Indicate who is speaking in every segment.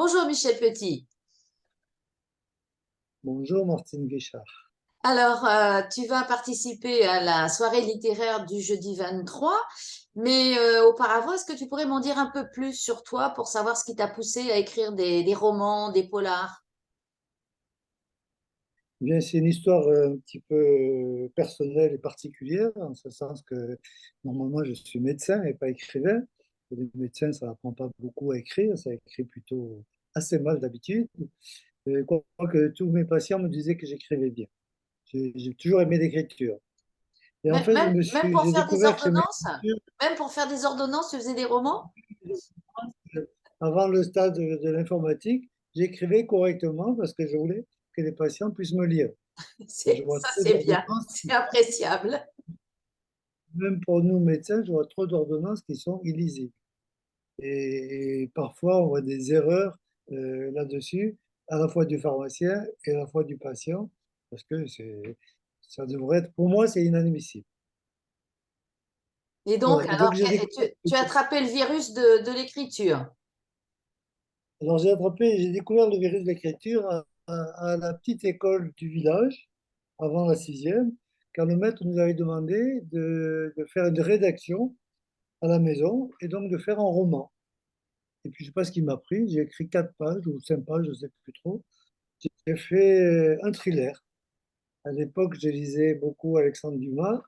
Speaker 1: Bonjour Michel Petit.
Speaker 2: Bonjour Martine Guichard.
Speaker 1: Alors, tu vas participer à la soirée littéraire du jeudi 23, mais auparavant, est-ce que tu pourrais m'en dire un peu plus sur toi pour savoir ce qui t'a poussé à écrire des romans, des polars?
Speaker 2: Eh bien, c'est une histoire un petit peu personnelle et particulière, en ce sens que normalement je suis médecin et pas écrivain. Pour les médecins, ça n'apprend pas beaucoup à écrire, ça écrit plutôt assez mal d'habitude. Et quoique tous mes patients me disaient que j'écrivais bien. J'ai toujours aimé l'écriture. Et en
Speaker 1: Même,
Speaker 2: fait,
Speaker 1: même, même pour
Speaker 2: j'ai
Speaker 1: faire des
Speaker 2: découvert que j'aimais
Speaker 1: ordonnances?
Speaker 2: l'écriture
Speaker 1: Même pour faire des ordonnances, tu faisais des romans?
Speaker 2: avant le stade de l'informatique. J'écrivais correctement parce que je voulais que les patients puissent me lire. Je vois
Speaker 1: Ça,
Speaker 2: trop
Speaker 1: c'est bien,
Speaker 2: d'ordonnances.
Speaker 1: c'est appréciable.
Speaker 2: Même pour nous médecins, je vois trop d'ordonnances qui sont illisibles. Et parfois, on voit des erreurs là-dessus, à la fois du pharmacien et à la fois du patient, parce que ça devrait être, pour moi, c'est inadmissible.
Speaker 1: Et donc,
Speaker 2: Voilà. Et
Speaker 1: alors,
Speaker 2: donc, j'ai découvert,
Speaker 1: tu as attrapé le virus de l'écriture.
Speaker 2: alors j'ai découvert le virus de l'écriture à la petite école du village, avant la sixième, quand le maître nous avait demandé de faire une rédaction à la maison et donc de faire un roman. Et puis, je ne sais pas ce qui m'a pris. J'ai écrit 4 pages ou 5 pages, je ne sais plus trop. J'ai fait un thriller. À l'époque, je lisais beaucoup Alexandre Dumas.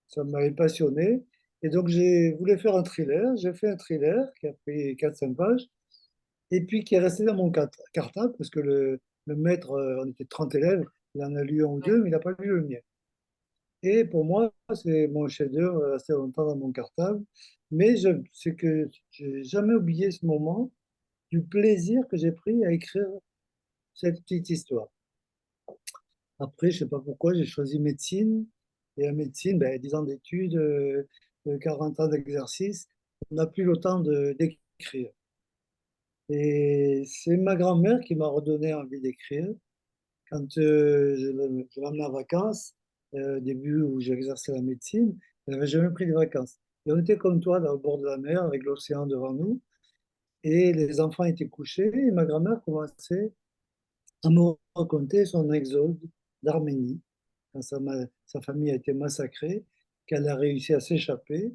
Speaker 2: Ça m'avait passionné. Et donc, j'ai voulu faire un thriller. J'ai fait un thriller qui a pris 4 5 pages. Et puis, qui est resté dans mon cartable, parce que le maître, on était 30 élèves, il en a lu un ou deux, mais il n'a pas lu le mien. Et pour moi, c'est mon chef-d'œuvre resté longtemps dans mon cartable. Mais c'est que j'ai jamais oublié ce moment du plaisir que j'ai pris à écrire cette petite histoire. Après, je sais pas pourquoi, j'ai choisi médecine. Et la médecine, 10 ans d'études, 40 ans d'exercice, on n'a plus le temps d'écrire. Et c'est ma grand-mère qui m'a redonné envie d'écrire. Quand je l'emmenais en vacances, au début où j'exerçais la médecine, elle n'avait jamais pris de vacances. Et on était comme toi, là, au bord de la mer, avec l'océan devant nous. Et les enfants étaient couchés, et ma grand-mère commençait à me raconter son exode d'Arménie, quand sa famille a été massacrée, qu'elle a réussi à s'échapper,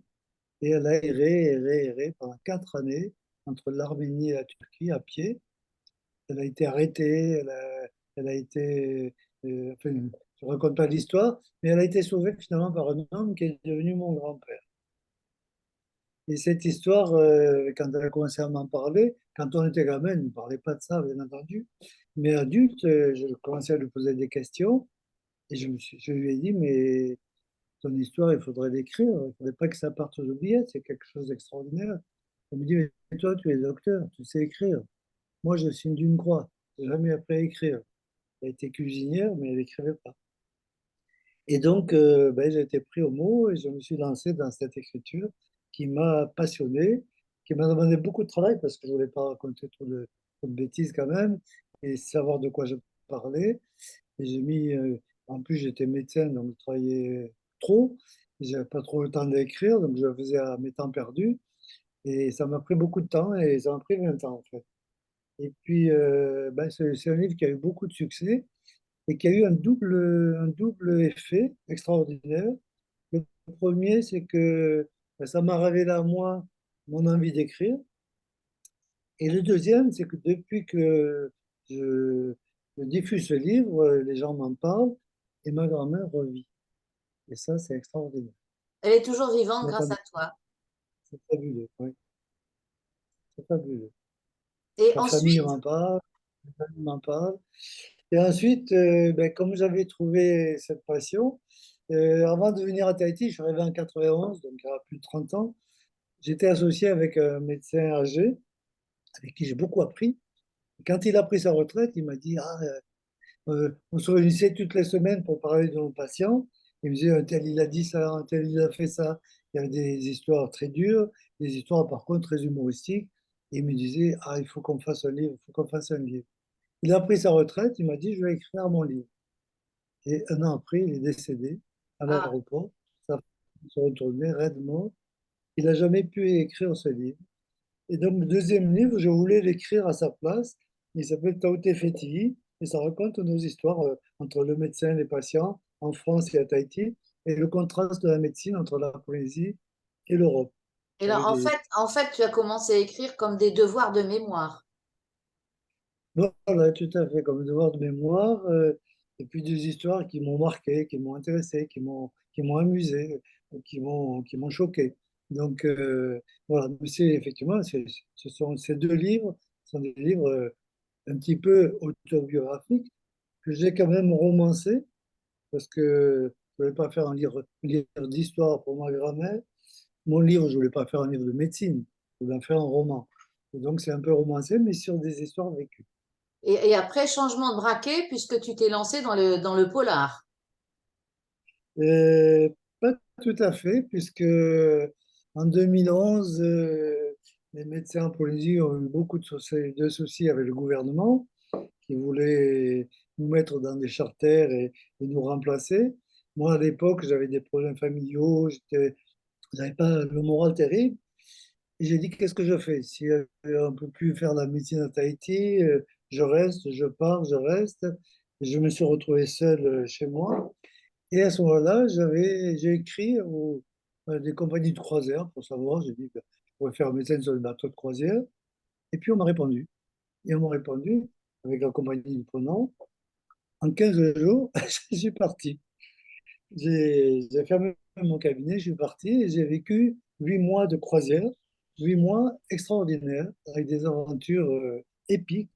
Speaker 2: et elle a erré, erré, erré pendant 4 années entre l'Arménie et la Turquie à pied. Elle a été arrêtée, elle a été, enfin, je ne raconte pas l'histoire, mais elle a été sauvée finalement par un homme qui est devenu mon grand-père. Et cette histoire, quand elle a commencé à m'en parler, quand on était gamin, elle ne parlait pas de ça, bien entendu. Mais adulte, je commençais à lui poser des questions et je lui ai dit, mais ton histoire, il faudrait l'écrire, il ne faudrait pas que ça parte aux oubliettes, c'est quelque chose d'extraordinaire. Elle me dit, mais toi, tu es docteur, tu sais écrire. Moi, je signe d'une croix, je n'ai jamais appris à écrire. Elle était cuisinière, mais elle n'écrivait pas. Et donc, j'ai été pris au mot et je me suis lancé dans cette écriture qui m'a passionné, qui m'a demandé beaucoup de travail parce que je ne voulais pas raconter trop de bêtises quand même et savoir de quoi je parlais. Et en plus, j'étais médecin, donc je travaillais trop. J'avais pas trop le temps d'écrire, donc je le faisais à mes temps perdus. Et ça m'a pris beaucoup de temps et ça m'a pris 20 ans en fait. Et puis, c'est un livre qui a eu beaucoup de succès et qui a eu un double effet extraordinaire. Le premier, c'est que ça m'a révélé à moi mon envie d'écrire. Et le deuxième, c'est que depuis que je, je diffuse ce livre, les gens m'en parlent et ma grand-mère revit. Et ça, c'est extraordinaire.
Speaker 1: Elle est toujours
Speaker 2: Je
Speaker 1: vivante grâce
Speaker 2: m'attendais,
Speaker 1: à toi.
Speaker 2: c'est fabuleux, oui, c'est fabuleux.
Speaker 1: Et
Speaker 2: La famille
Speaker 1: ensuite,
Speaker 2: m'en parle, la famille m'en parle. Et ensuite, comme j'avais trouvé cette passion, avant de venir à Tahiti, je suis arrivé en 91, donc il y a plus de 30 ans, j'étais associé avec un médecin âgé, avec qui j'ai beaucoup appris. Quand il a pris sa retraite, il m'a dit, ah, on se réunissait toutes les semaines pour parler de nos patients. Il me disait, un tel il a dit ça, un tel il a fait ça. Il y avait des histoires très dures, des histoires par contre très humoristiques. Et il me disait, ah, il faut qu'on fasse un livre, il faut qu'on fasse un livre. Il a pris sa retraite, il m'a dit, je vais écrire mon livre. Et un an après, il est décédé à
Speaker 1: ah,
Speaker 2: l'aéroport. Sa femme se retournait raidement. Il n'a jamais pu écrire ce livre. Et donc, le deuxième livre, je voulais l'écrire à sa place. Il s'appelle Tao Te Feti et ça raconte nos histoires entre le médecin et les patients en France et à Tahiti et le contraste de la médecine entre la Polynésie et l'Europe.
Speaker 1: Et là,
Speaker 2: Avec des...
Speaker 1: en fait, tu as commencé à écrire comme des devoirs de mémoire.
Speaker 2: Voilà, tout à fait, comme devoir de mémoire. Et puis des histoires qui m'ont marqué, qui m'ont intéressé, qui m'ont amusé, qui m'ont choqué. Donc, voilà, mais c'est effectivement, ce sont ces deux livres, ce sont des livres un petit peu autobiographiques que j'ai quand même romancés parce que je ne voulais pas faire un livre d'histoire pour ma grand-mère. Mon livre, je ne voulais pas faire un livre de médecine, je voulais en faire un roman. Et donc, c'est un peu romancé, mais sur des histoires vécues.
Speaker 1: Et après, changement de braquet, puisque tu t'es lancé dans le polar.
Speaker 2: Euh, Pas tout à fait, puisque en 2011, les médecins en Polynésie ont eu beaucoup de soucis avec le gouvernement qui voulait nous mettre dans des charters et nous remplacer. Moi, à l'époque, j'avais des problèmes familiaux, j'avais pas le moral terrible. Et j'ai dit, qu'est-ce que je fais? Si on ne peut plus faire la médecine à Tahiti, je reste, je pars, je reste. Et je me suis retrouvé seul chez moi. Et à ce moment-là, j'ai écrit à des compagnies de croisière pour savoir, j'ai dit que je pourrais faire médecin sur le bateau de croisière. Et puis on m'a répondu. Et on m'a répondu avec la compagnie du Ponant. En 15 jours, je suis parti. J'ai fermé mon cabinet, je suis parti et j'ai vécu 8 mois de croisière, 8 mois extraordinaires avec des aventures épiques.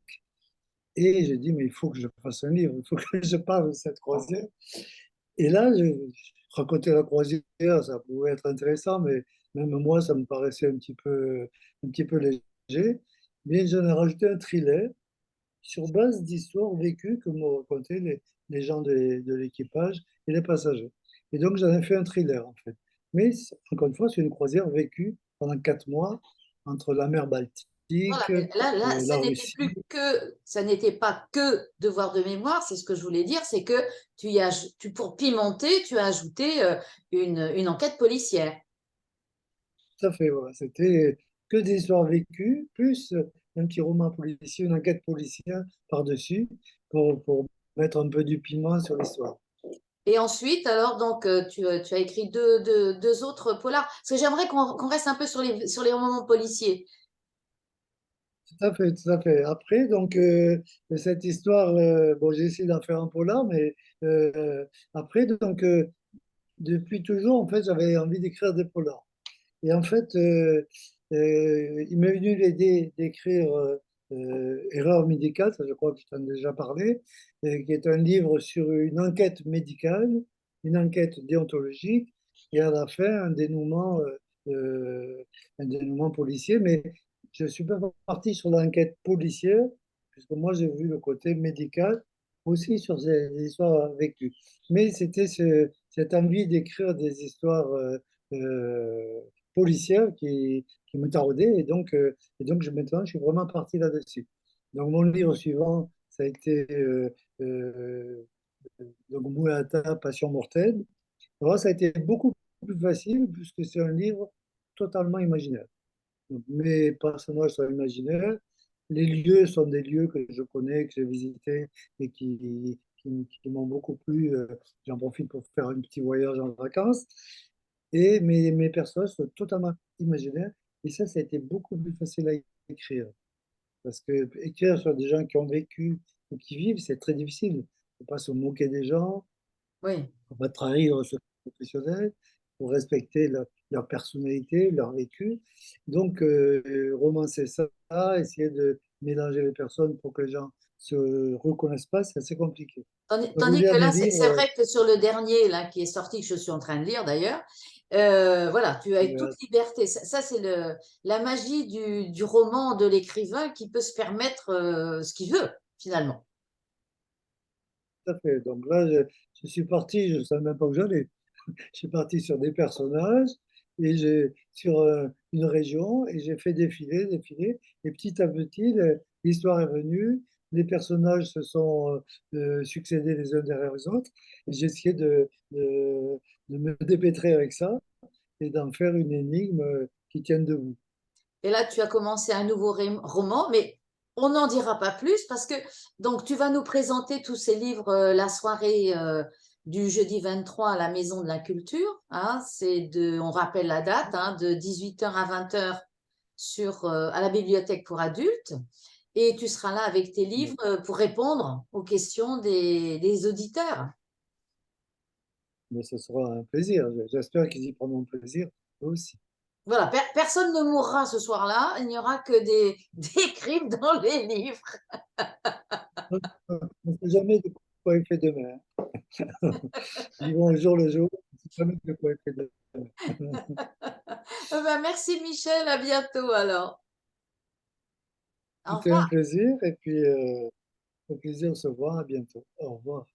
Speaker 2: Et j'ai dit, mais il faut que je fasse un livre, il faut que je parle de cette croisière. Et là, raconter la croisière, ça pouvait être intéressant, mais même moi, ça me paraissait un petit peu léger. Mais j'en ai rajouté un thriller sur base d'histoires vécues que m'ont raconté les gens de l'équipage et les passagers. Et donc, j'en ai fait un thriller, en fait. Mais encore une fois, c'est une croisière vécue pendant 4 mois entre la mer
Speaker 1: Voilà,
Speaker 2: Baltique,
Speaker 1: mais là,
Speaker 2: la Russie.
Speaker 1: ça n'était pas que devoir de mémoire, c'est ce que je voulais dire, c'est que pour pimenter, tu as ajouté une enquête policière.
Speaker 2: Tout à fait, voilà. C'était que des histoires vécues, plus un petit roman policier, une enquête policière par-dessus, pour mettre un peu du piment sur l'histoire.
Speaker 1: Et ensuite, alors, donc, tu as écrit deux autres polars. Parce que j'aimerais qu'on reste un peu sur les romans policiers.
Speaker 2: Tout à fait, tout à fait. Après, donc, cette histoire, bon, j'ai essayé d'en faire un polar, mais après, donc, depuis toujours, en fait, j'avais envie d'écrire des polars. Et en fait, il m'est venu l'idée d'écrire Erreur médicale, ça je crois que je t'en ai déjà parlé, qui est un livre sur une enquête médicale, une enquête déontologique, et à la fin un dénouement policier. Mais je ne suis pas parti sur l'enquête policière, puisque moi j'ai vu le côté médical aussi sur ces histoires vécues. Mais c'était cette envie d'écrire des histoires euh, policière qui me taraudait. Et donc maintenant, je suis vraiment parti là-dessus. Donc, mon livre suivant, ça a été euh, donc Mouata, Passion mortelle. Alors, ça a été beaucoup plus facile puisque c'est un livre totalement imaginaire. Donc, mes personnages sont imaginaires. Les lieux sont des lieux que je connais, que j'ai visités et qui m'ont beaucoup plu. J'en profite pour faire un petit voyage en vacances. Et mes personnages sont totalement imaginaires. Et ça a été beaucoup plus facile à écrire. Parce que écrire sur des gens qui ont vécu ou qui vivent, c'est très difficile. Il ne faut pas se moquer des gens,
Speaker 1: Oui.
Speaker 2: il ne faut pas trahir ce professionnel, il faut respecter leur personnalité, leur vécu. Donc, romancer ça, essayer de mélanger les personnes pour que les gens se reconnaissent pas, c'est assez compliqué. Donc, vous
Speaker 1: Tandis que
Speaker 2: lire
Speaker 1: là,
Speaker 2: mes livres,
Speaker 1: c'est vrai que sur le dernier, là, qui est sorti, que je suis en train de lire d'ailleurs, voilà, tu as eu toute liberté. Ça, c'est la magie du roman de l'écrivain qui peut se permettre ce qu'il veut, finalement.
Speaker 2: tout à fait. Donc là, je suis parti, je ne savais même pas où j'allais. Je suis parti sur des personnages et sur une région et j'ai fait défiler, défiler. Et petit à petit, l'histoire est venue, les personnages se sont succédés les uns derrière les autres. Et j'ai essayé de me dépêtrer avec ça et d'en faire une énigme qui tienne debout.
Speaker 1: Et là, tu as commencé un nouveau roman, mais on n'en dira pas plus parce que donc tu vas nous présenter tous ces livres la soirée du jeudi 23 à la Maison de la Culture. Hein, on rappelle la date, hein, de 18 h à 20 h à la bibliothèque pour adultes. Et tu seras là avec tes livres pour répondre aux questions des auditeurs.
Speaker 2: Mais ce sera un plaisir. J'espère qu'ils y prendront plaisir, eux aussi.
Speaker 1: Voilà, personne ne mourra ce soir-là. Il n'y aura que des crimes dans les livres.
Speaker 2: On ne sait jamais de quoi il fait demain. Ils vont au jour le jour. On ne sait jamais de quoi il fait demain.
Speaker 1: Ben, merci Michel, à bientôt alors. Au
Speaker 2: C'était un
Speaker 1: revoir.
Speaker 2: plaisir et puis au plaisir de se voir. À bientôt. Au revoir.